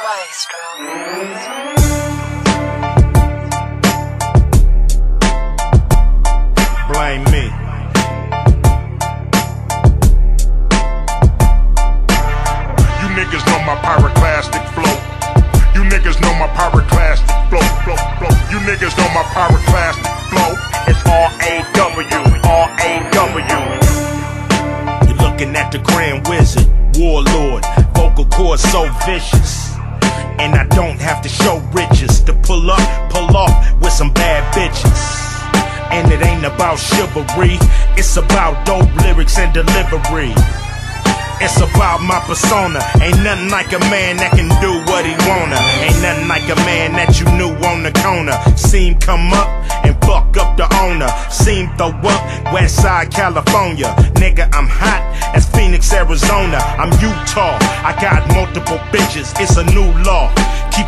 Blame me. You niggas know my pyroclastic flow. You niggas know my pyroclastic flow. You niggas know my pyroclastic flow. It's R-A-W, R-A-W. You're looking at the Grand Wizard, Warlord, vocal cords so vicious. And I don't have to show riches to pull off with some bad bitches. And it ain't about chivalry, it's about dope lyrics and delivery. It's about my persona. Ain't nothing like a man that can do what he wanna. Ain't nothing like a man that you knew on the corner. Seen come up and fuck up the owner. Seen throw up Westside California. Nigga, I'm hot as Phoenix, Arizona. I'm Utah, I got multiple bitches, it's a new law. Keep